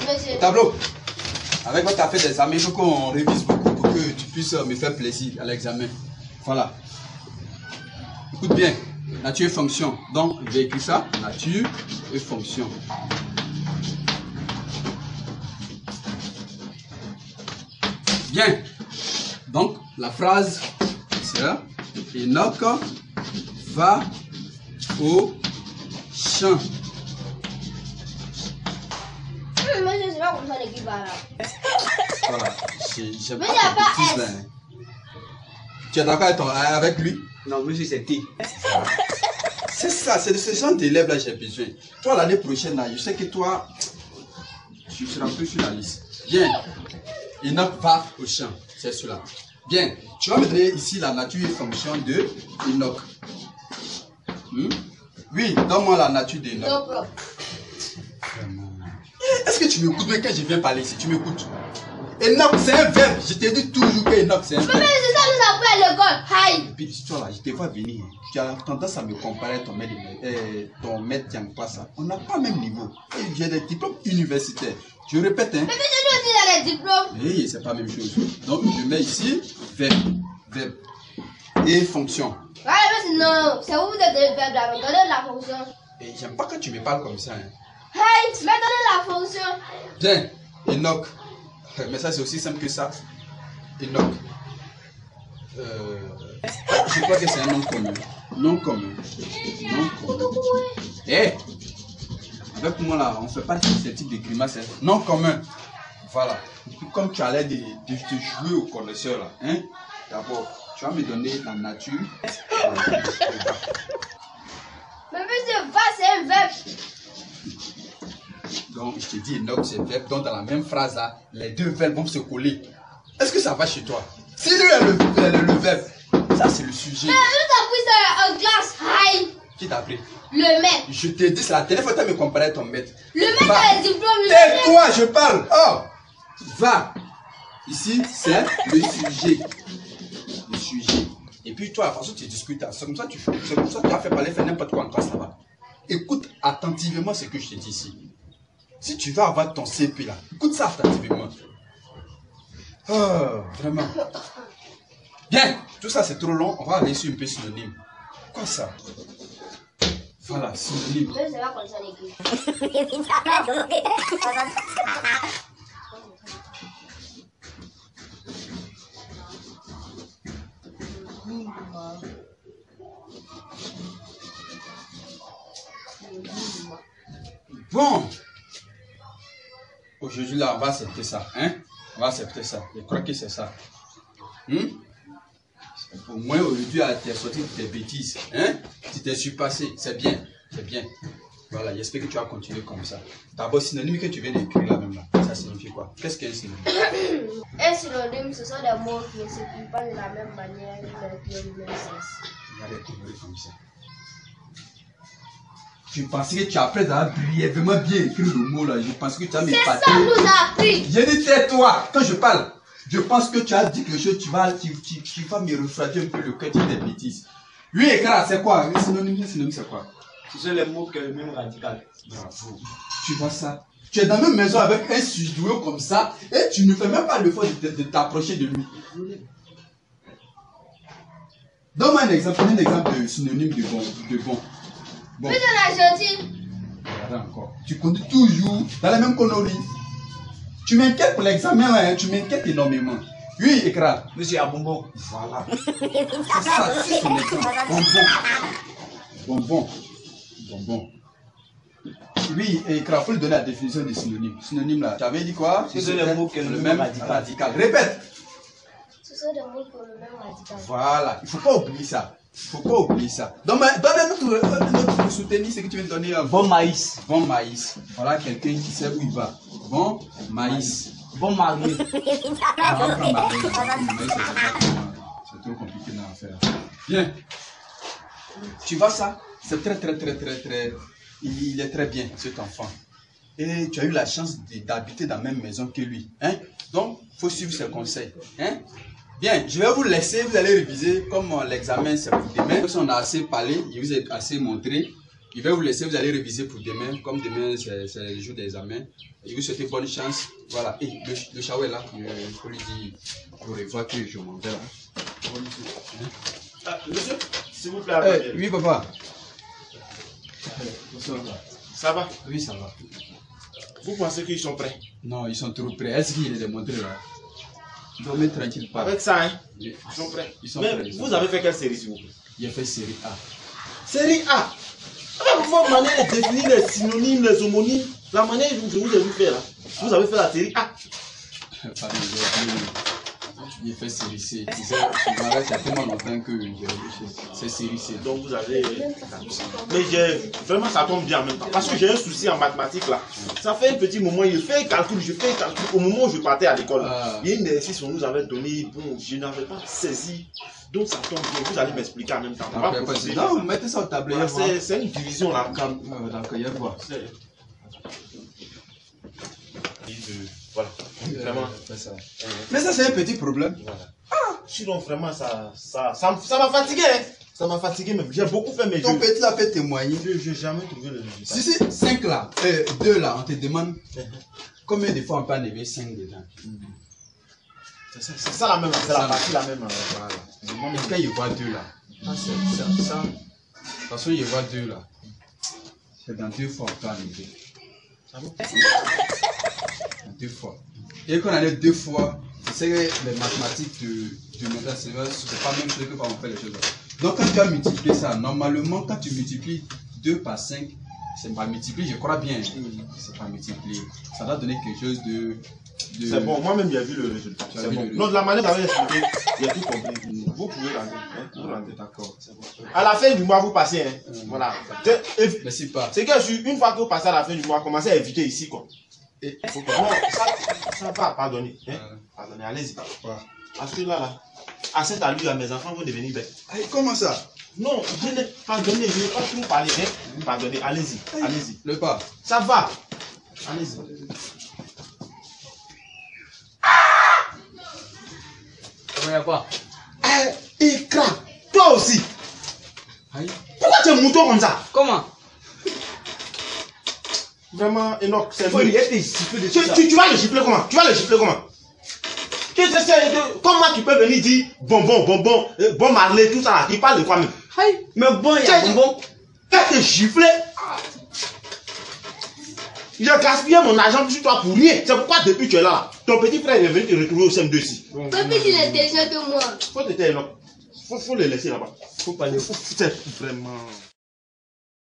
monsieur. Tableau. Avec votre affaire d'examen, il faut qu'on révise beaucoup pour que tu puisses me faire plaisir à l'examen. Voilà. Écoute bien. Nature et fonction. Donc, je vais écrire ça. Nature et fonction. Bien. Donc, la phrase sera Enoch va au champ. Monsieur, c'est pas comme ça l'équipe là. Voilà. Mais il n'y a pas S. Tu es d'accord avec lui? Non, monsieur, c'est T. C'est ça, c'est de ce genre d'élèves là que j'ai besoin. Toi, l'année prochaine, là, je sais que toi, tu seras plus sur la liste. Bien. Enoch va au champ. C'est cela. Bien. Tu vas me donner ici la nature et fonction de Enoch. Oui, donne-moi la nature d'Enoch. Est-ce que tu m'écoutes même quand je viens parler ici? Tu m'écoutes? Enoch, c'est un verbe. Je t'ai dit toujours que Enoch, c'est un verbe. Mais c'est ça, nous avons à l'école. Hi. Et puis, toi là, je te vois venir. Tu as tendance à me comparer à ton maître Tiangpa. On n'a pas le même niveau. J'ai des diplômes universitaires. Je répète, hein. Mais tu dis dans les diplômes. Oui, c'est pas la même chose. Donc, je mets ici verbe et fonction. Ouais, mais non, c'est où vous êtes le verbe là. Donnez la fonction. Et j'aime pas quand tu me parles comme ça. Hein. Hey, mais donnez la fonction. Bien, Enoch. Mais ça, c'est aussi simple que ça. Enoch. Je crois que c'est un nom commun. Nom commun. Nom commun. Eh! Avec moi là, on ne fait pas ce type de grimace. Hein. Non commun. Voilà. Et puis comme tu as l'air de jouer au connaisseur là, hein? D'abord, tu vas me donner la nature. Mais monsieur, va, c'est un verbe. Donc, je te dis, Enoch, c'est verbe. Donc, dans la même phrase là, les deux verbes vont se coller. Est-ce que ça va chez toi? Si lui est le verbe, ça c'est le sujet. Mais nous t'as pris ça en classe. Hi. Qui t'a pris? Le maître. Je te dis, c'est la dernière fois que tu as me comparé à ton maître. Le maître a les diplômes. Tais-toi, je parle. Oh, va. Ici, c'est le sujet. Le sujet. Et puis toi, de toute façon, tu discutes. C'est comme ça que tu fais. C'est comme ça que tu as fait parler, faire n'importe quoi en classe là-bas. Écoute attentivement ce que je te dis ici. Si tu vas avoir ton CP là, écoute ça attentivement. Oh, vraiment. Bien, tout ça c'est trop long. On va aller sur un peu synonyme. Quoi ça? Voilà, synonyme. Mais c'est pas comme ça l'équipe. Bon. Aujourd'hui là, on va accepter ça. Hein? On va accepter ça. Je crois que c'est ça. Au moins aujourd'hui, tu as sorti tes bêtises. Hein? Tu t'es surpassé. C'est bien. C'est bien. Voilà, j'espère que tu vas continuer comme ça. D'abord, synonyme que tu viens d'écrire là même là. Ça signifie quoi? Qu'est-ce qu'un synonyme? Un synonyme, ce sont des mots qui ne s'écrivent pas de la même manière, mais qui ont le même sens. Regardez comme ça. Je pensais que tu apprends à brièvement bien écrire le mot là. Je pense que tu as mis pas. C'est ça nous a appris. J'ai dit tais-toi quand je parle. Je pense que tu as dit quelque chose, tu vas me refroidir un peu le cœur, tu dis des bêtises. Oui, écran, c'est quoi? Un synonyme, c'est quoi? Ce sont les mots que le même radical. Bravo. Tu vois ça? Tu es dans la même maison avec un studio comme ça et tu ne fais même pas l'effort de t'approcher de lui. Donne-moi un exemple de synonyme de bon. Bon. Mais on a gentil. Regarde encore. Tu conduis toujours dans la même connerie. Tu m'inquiètes pour l'examen, hein? Tu m'inquiètes énormément. Oui, écran. Monsieur Abonbon. Voilà. C'est ça, c'est son exemple. Bonbon. Oui, écran, il faut lui donner la définition des synonymes. Synonyme là, tu avais dit quoi? Ce sont les mots qui ont le même radical. Répète. Ce sont des mots qui ont le même radical. Voilà, il ne faut pas oublier ça. Donne notre soutenir ce que tu viens de donner. Bon maïs. Bon maïs. Voilà quelqu'un qui sait où il va. Bon maïs. Bon mari. C'est trop compliqué à faire. Bien. Tu vois ça? C'est très. Il est très bien, cet enfant. Et tu as eu la chance d'habiter dans la même maison que lui. Hein? Donc, il faut suivre ses conseils. Hein? Bien, je vais vous laisser, vous allez réviser comme l'examen c'est pour demain. Parce qu'on a assez parlé, je vous ai assez montré. Il va vous laisser, vous allez réviser pour demain. Comme demain, c'est le jour des examens. Et vous souhaitez bonne chance. Voilà. Et le shower là, il faut lui dire au revoir que je m'en vais là. Monsieur, s'il vous plaît. Oui, papa. Ça va? Oui, ça va. Vous pensez qu'ils sont prêts? Non, ils sont trop prêts. Est-ce qu'il les a montrés là? Dormez tranquille, pas. Avec ça, hein? Ils sont prêts. Mais prêts. Vous avez fait quelle série, s'il vous plaît? Il a fait série A. Série A. Votre manière de définir les synonymes, les homonymes, la manière dont je vous ai vu faire là, vous avez fait la série A. Pardon, j'ai fait série C. Je m'arrête il y a tellement longtemps que j'ai réfléchi. C'est série C. Donc vous avez. Mais vraiment ça tombe bien en même temps. Parce que j'ai un souci en mathématiques là. Ça fait un petit moment, je fais un calcul. Au moment où je partais à l'école, il y a une exercice qu'on nous avait donné. Bon, je n'avais pas saisi. Donc ça tombe bien. Vous allez m'expliquer en même temps. Non, mettez ça au tablé. Voilà, c'est une division là. D'accord, il y a quoi? Voilà. Vraiment. Mais ça, c'est un petit problème. Voilà. Sinon, vraiment, ça m'a fatigué. Hein. Ça m'a fatigué même. J'ai beaucoup fait mes jeux. Ton petit là peut témoigner. Je n'ai jamais trouvé le résultat. Si c'est 5 là, 2 là, on te demande combien de fois on peut enlever 5 dedans. C'est ça la même. C'est la partie la même. Voilà. Mais quand il voit 2 là, ça, de toute façon, il voit 2 là. C'est dans 2 fois on peut enlever. Ah bon? 2 fois. Et quand on enlève 2 fois, c'est que les mathématiques de méthode, c'est pas la même chose que quand on fait les choses. Donc quand tu as multiplié ça, normalement quand tu multiplies 2 par 5, c'est pas multiplié, je crois bien. C'est pas multiplié. Ça doit donner quelque chose de... C'est bon, moi-même j'ai vu le résultat. C'est bon. Non, de la manière dont vous avez expliqué, j'ai tout compris. Vous pouvez rentrer. Hein? Vous rentrez. D'accord, c'est bon. À la fin du mois, vous passez. Hein? Voilà. Mais c'est pas. C'est que une fois que vous passez à la fin du mois, commencez à éviter ici quoi. Et faut que... Non, ça va, pardonnez. Hein? Pardonnez, allez-y. Parce que là, à cette allure, mes enfants vont devenir bêtes. Comment ça? Non, je n'ai pas donné, je n'ai pas trop parlé. Hein? Pardonnez, allez-y, allez-y. Le pas. Ça va. Allez-y. Il n'y a pas. Écran, toi aussi. Aïe. Pourquoi tu es mouton comme ça? Comment? Vraiment, Enoch, c'est Tu vas le gifler comment? Tu vas le gifler comment? Comment tu peux venir dire bon Marley, tout ça là? Il parle de quoi même? Mais bon, il y a bonbon. Qu'est-ce que gifler? J'ai gaspillé mon argent sur toi pour rien. C'est pourquoi depuis tu es là, ton petit frère est venu te retrouver au CM2 ici. Papi, il est intelligent que moi. Faut te taire, Enoch. Faut le laisser là-bas. Faut pas aller. C'est vraiment.